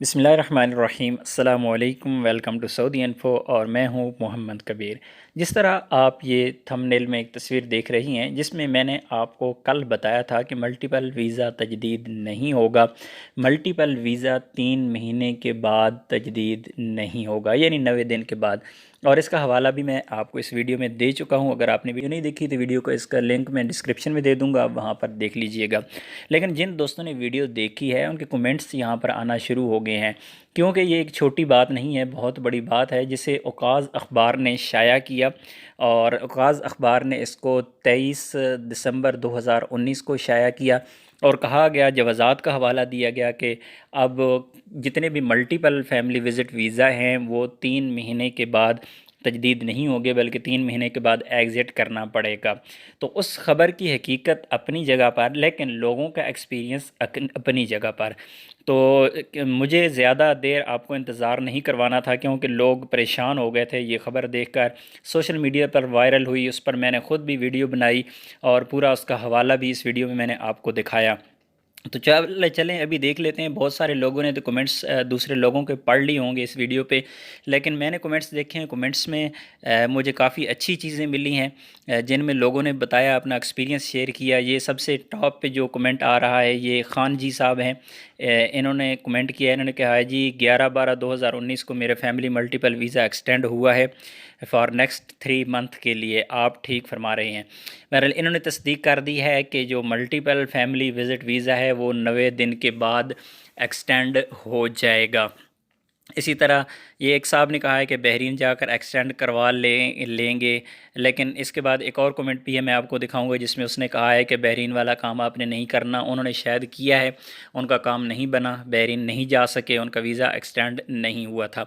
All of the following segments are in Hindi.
बिस्मिल्लाहिर्रहमानिर्रहीम अस्सलामुअलैकुम वेलकम टू सऊदी इन्फो और मैं हूं मोहम्मद कबीर। जिस तरह आप ये थंबनेल में एक तस्वीर देख रही हैं जिसमें मैंने आपको कल बताया था कि मल्टीपल वीज़ा तजदीद नहीं होगा। मल्टीपल वीज़ा 3 महीने के बाद तजदीद नहीं होगा, यानी 90 दिन के बाद। और इसका हवाला भी मैं आपको इस वीडियो में दे चुका हूं। अगर आपने वीडियो नहीं देखी तो वीडियो को इसका लिंक मैं डिस्क्रिप्शन में दे दूंगा, आप वहां पर देख लीजिएगा। लेकिन जिन दोस्तों ने वीडियो देखी है उनके कमेंट्स यहाँ पर आना शुरू हो गए हैं, क्योंकि ये एक छोटी बात नहीं है, बहुत बड़ी बात है जिसे औकाज़ अखबार ने शाया किया। और औकाज़ अखबार ने इसको 23 दिसंबर 2019 को शाया किया और कहा गया, जवाज़ात का हवाला दिया गया कि अब जितने भी मल्टीपल फैमिली विज़िट वीज़ा हैं वो 3 महीने के बाद तजदीद नहीं होगी, बल्कि 3 महीने के बाद एग्ज़िट करना पड़ेगा। तो उस ख़बर की हकीकत अपनी जगह पर, लेकिन लोगों का एक्सपीरियंस अपनी जगह पर। तो मुझे ज़्यादा देर आपको इंतज़ार नहीं करवाना था, क्योंकि लोग परेशान हो गए थे ये ख़बर देखकर। सोशल मीडिया पर वायरल हुई, उस पर मैंने ख़ुद भी वीडियो बनाई और पूरा उसका हवाला भी इस वीडियो में मैंने आपको दिखाया। तो चलें अभी देख लेते हैं। बहुत सारे लोगों ने तो कमेंट्स दूसरे लोगों के पढ़ लिए होंगे इस वीडियो पे, लेकिन मैंने कमेंट्स देखे हैं। कमेंट्स में मुझे काफ़ी अच्छी चीज़ें मिली हैं, जिनमें लोगों ने बताया, अपना एक्सपीरियंस शेयर किया। ये सबसे टॉप पे जो कमेंट आ रहा है ये खान जी साहब हैं। इन्होंने कमेंट किया, इन्होंने कहा है जी 11/12/2019 को मेरे फैमिली मल्टीपल वीज़ा एक्सटेंड हुआ है फॉर नेक्स्ट 3 मंथ के लिए। आप ठीक फरमा रहे हैं। बहरहाल इन्होंने तस्दीक कर दी है कि जो मल्टीपल फैमिली विज़िट वीज़ा है वो 90 दिन के बाद एक्सटेंड हो जाएगा। इसी तरह ये एक साहब ने कहा है कि बहरीन जाकर एक्सटेंड करवा लेंगे। लेकिन इसके बाद एक और कमेंट भी है, मैं आपको दिखाऊंगा, जिसमें उसने कहा है कि बहरीन वाला काम आपने नहीं करना। उन्होंने शायद किया है, उनका काम नहीं बना, बहरीन नहीं जा सके, उनका वीज़ा एक्सटेंड नहीं हुआ था।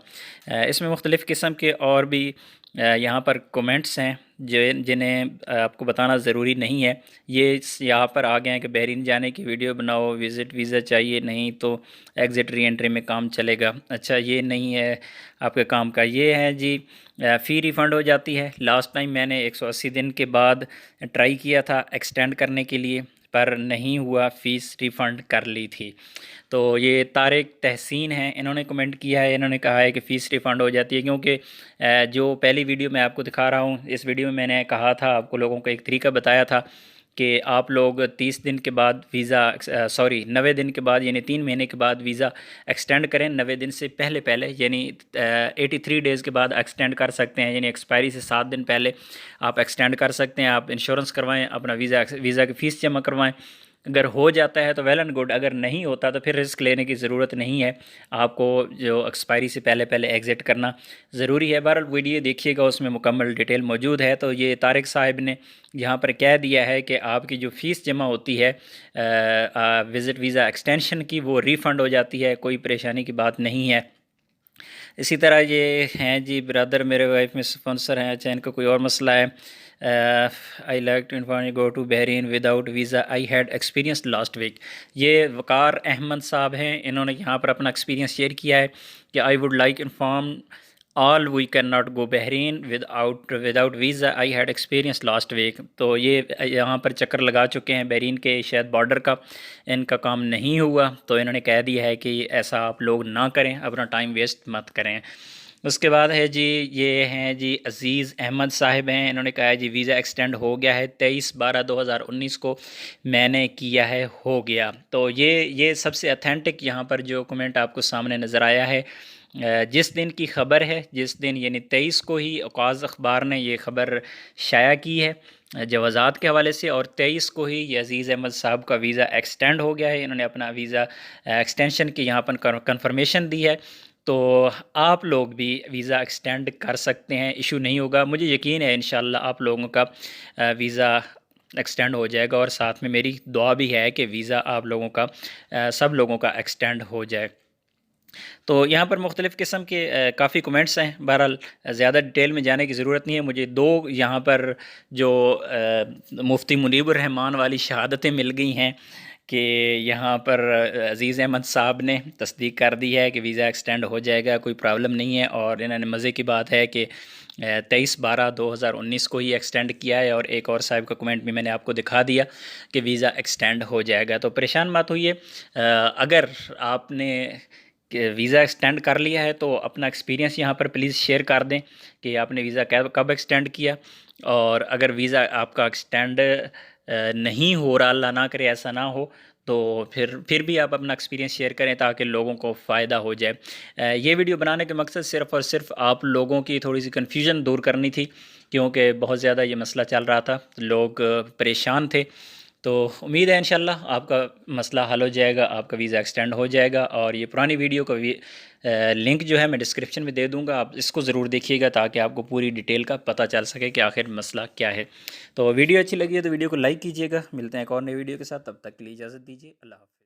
इसमें मुख्तलिफ़ किस्म के और भी यहाँ पर कमेंट्स हैं जिन्हें आपको बताना ज़रूरी नहीं है। ये यहाँ पर आ गए हैं कि बहरीन जाने की वीडियो बनाओ, विज़िट वीज़ा चाहिए, नहीं तो एग्ज़िट री एंट्री में काम चलेगा। अच्छा, ये नहीं है आपके काम का। ये है जी, फ़ी रिफ़ंड हो जाती है। लास्ट टाइम मैंने 180 दिन के बाद ट्राई किया था एक्सटेंड करने के लिए, पर नहीं हुआ, फ़ीस रिफ़ंड कर ली थी। तो ये तारिक तहसीन हैं, इन्होंने कमेंट किया है। इन्होंने कहा है कि फ़ीस रिफ़ंड हो जाती है, क्योंकि जो पहली वीडियो मैं आपको दिखा रहा हूँ, इस वीडियो में मैंने कहा था, आपको लोगों को एक तरीका बताया था कि आप लोग 30 दिन के बाद वीज़ा 90 दिन के बाद, यानी 3 महीने के बाद वीज़ा एक्सटेंड करें। 90 दिन से पहले पहले, यानी 83 डेज़ के बाद एक्सटेंड कर सकते हैं, यानी एक्सपायरी से 7 दिन पहले आप एक्सटेंड कर सकते हैं। आप इंश्योरेंस करवाएं, अपना वीज़ा की फ़ीस जमा करवाएं। अगर हो जाता है तो वेल एंड गुड, अगर नहीं होता तो फिर रिस्क लेने की ज़रूरत नहीं है। आपको जो एक्सपायरी से पहले पहले एग्ज़िट करना ज़रूरी है। बहरहाल वीडियो देखिएगा, उसमें मुकम्मल डिटेल मौजूद है। तो ये तारिक साहब ने यहाँ पर कह दिया है कि आपकी जो फ़ीस जमा होती है विज़िट वीज़ा एक्सटेंशन की, वो रिफ़ंड हो जाती है, कोई परेशानी की बात नहीं है। इसी तरह ये हैं जी, ब्रदर मेरे वाइफ में स्पॉन्सर हैं। अच्छा, इनका कोई और मसला है। I like to inform you go to Bahrain without visa, I had experience last week. ये वकार अहमद साहब हैं, इन्होंने यहाँ पर अपना एक्सपीरियंस शेयर किया है कि I would like inform all we can not go Bahrain without visa, I had experience last week. तो ये यहाँ पर चक्कर लगा चुके हैं बहरीन के शायद बॉर्डर का, इनका काम नहीं हुआ, तो इन्होंने कह दिया है कि ऐसा आप लोग ना करें, अपना टाइम वेस्ट मत करें। उसके बाद है जी, ये हैं जी अज़ीज़ अहमद साहिब हैं। इन्होंने कहा है जी वीज़ा एक्सटेंड हो गया है, 23/12/2019 को मैंने किया है, हो गया। तो ये सबसे अथेंटिक यहाँ पर जो कमेंट आपको सामने नज़र आया है। जिस दिन की ख़बर है, जिस दिन यानी 23 को ही औकाज़ अखबार ने ये ख़बर शाया की है जवाज़ात के हवाले से, और 23 को ही ये अज़ीज़ अहमद साहब का वीज़ा एक्सटेंड हो गया है। इन्होंने अपना वीज़ा एक्सटेंशन की यहाँ पर कन्फर्मेशन दी है। तो आप लोग भी वीज़ा एक्सटेंड कर सकते हैं, इशू नहीं होगा। मुझे यकीन है इंशाल्लाह आप लोगों का वीज़ा एक्सटेंड हो जाएगा, और साथ में मेरी दुआ भी है कि वीज़ा आप लोगों का सब लोगों का एक्सटेंड हो जाए। तो यहाँ पर मुख्तलिफ़ किस्म के काफ़ी कमेंट्स हैं। बहरहाल ज़्यादा डिटेल में जाने की ज़रूरत नहीं है। मुझे दो यहाँ पर जो मुफ्ती मुनीबुर रहमान वाली शहादतें मिल गई हैं कि यहाँ पर अज़ीज़ अहमद साहब ने तस्दीक कर दी है कि वीज़ा एक्सटेंड हो जाएगा, कोई प्रॉब्लम नहीं है। और इन्होंने मज़े की बात है कि 23/12/2019 को ही एक्सटेंड किया है। और एक और साहब का कमेंट भी मैंने आपको दिखा दिया कि वीज़ा एक्सटेंड हो जाएगा। तो परेशान मत होइए। अगर आपने कि वीज़ा एक्सटेंड कर लिया है तो अपना एक्सपीरियंस यहाँ पर प्लीज़ शेयर कर दें कि आपने वीज़ा कब कब एक्सटेंड किया। और अगर वीज़ा आपका एक्सटेंड नहीं हो रहा, अल्लाह ना करे ऐसा ना हो, तो फिर भी आप अपना एक्सपीरियंस शेयर करें ताकि लोगों को फ़ायदा हो जाए। ये वीडियो बनाने के मकसद सिर्फ़ और सिर्फ आप लोगों की थोड़ी सी कन्फ्यूजन दूर करनी थी, क्योंकि बहुत ज़्यादा ये मसला चल रहा था, लोग परेशान थे। तो उम्मीद है इंशाल्लाह आपका मसला हल हो जाएगा, आपका वीज़ा एक्सटेंड हो जाएगा। और ये पुरानी वीडियो का लिंक जो है मैं डिस्क्रिप्शन में दे दूंगा, आप इसको ज़रूर देखिएगा ताकि आपको पूरी डिटेल का पता चल सके कि आखिर मसला क्या है। तो वीडियो अच्छी लगी है तो वीडियो को लाइक कीजिएगा। मिलते हैं एक और नई वीडियो के साथ, तब तक के लिए इजाज़त दीजिए। अल्लाह हाफ़िज़।